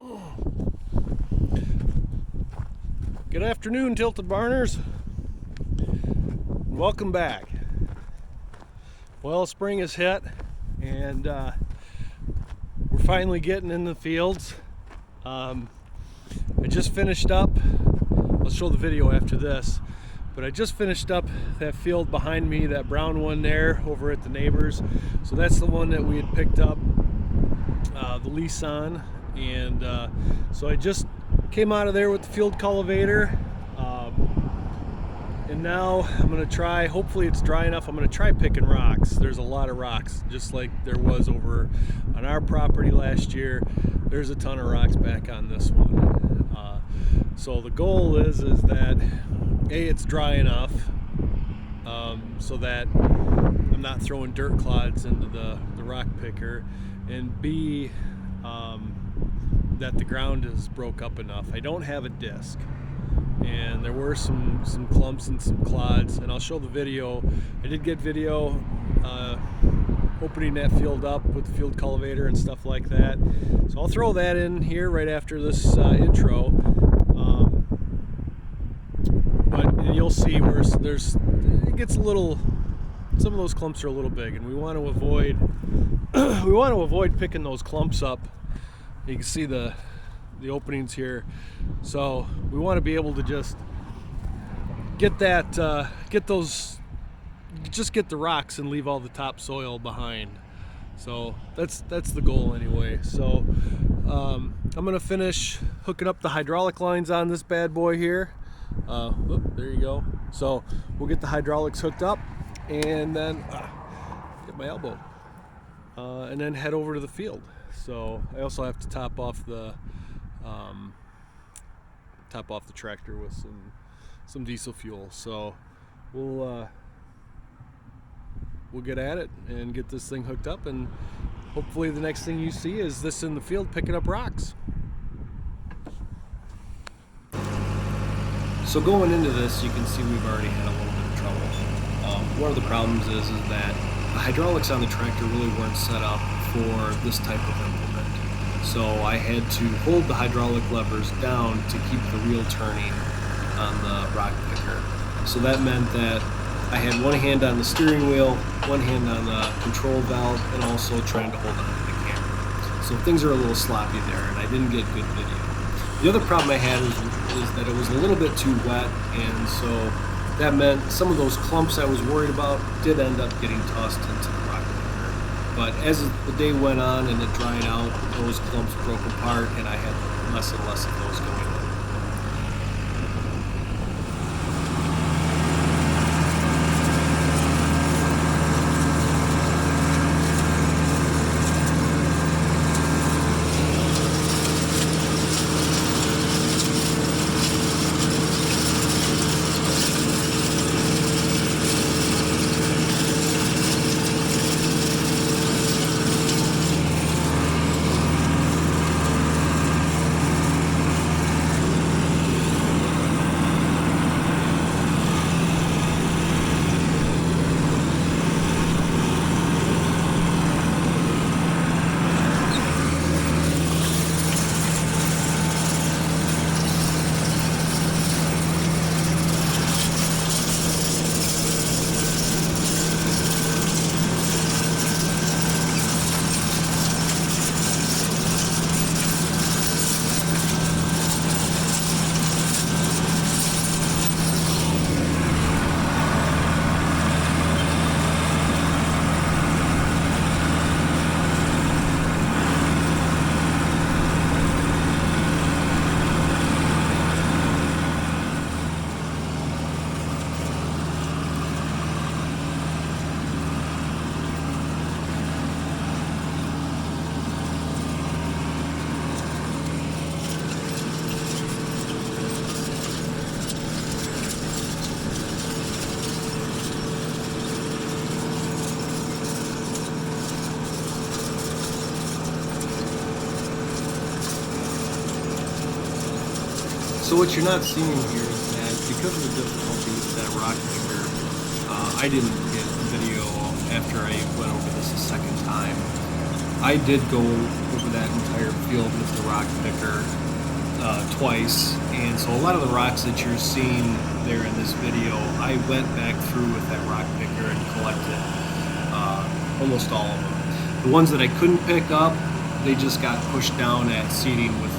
Good afternoon, Tilted Barners. Welcome back. Well, spring has hit, and we're finally getting in the fields. I just finished up. I'll show the video after this, but I just finished up that field behind me, that brown one there over at the neighbors. So that's the one that we had picked up the lease on, and so I just came out of there with the field cultivator, and now I'm going to try, hopefully it's dry enough, I'm going to try picking rocks. There's a lot of rocks, just like there was over on our property last year. There's a ton of rocks back on this one. So the goal is that A, it's dry enough so that I'm not throwing dirt clods into the rock picker, and B, that the ground is broke up enough. I don't have a disc, and there were some clumps and some clods, and I'll show the video. I did get video opening that field up with the field cultivator and stuff like that, so I'll throw that in here right after this intro. But you'll see where it gets a little, some of those clumps are a little big, and we want to avoid picking those clumps up. You can see the openings here, so we want to be able to just get the rocks and leave all the topsoil behind. So that's the goal anyway. So I'm gonna finish hooking up the hydraulic lines on this bad boy here. There you go. So we'll get the hydraulics hooked up, and then get my elbow, and then head over to the field. So I also have to top off the tractor with some diesel fuel. So we'll get at it and get this thing hooked up, and hopefully the next thing you see is this in the field picking up rocks. So going into this, you can see we've already had a little bit of trouble. One of the problems is that the hydraulics on the tractor really weren't set up for this type of implement. So I had to hold the hydraulic levers down to keep the wheel turning on the rock picker. So that meant that I had one hand on the steering wheel, one hand on the control valve, and also trying to hold on to the camera. So things are a little sloppy there, and I didn't get good video. The other problem I had is that it was a little bit too wet, and so that meant some of those clumps I was worried about did end up getting tossed into the rock picker. But as the day went on and it dried out, those clumps broke apart, and I had less and less of those going on. So what you're not seeing here is that because of the difficulty with that rock picker, I didn't get the video after I went over this a second time. I did go over that entire field with the rock picker twice, and so a lot of the rocks that you're seeing there in this video, I went back through with that rock picker and collected almost all of them. The ones that I couldn't pick up, they just got pushed down at seeding with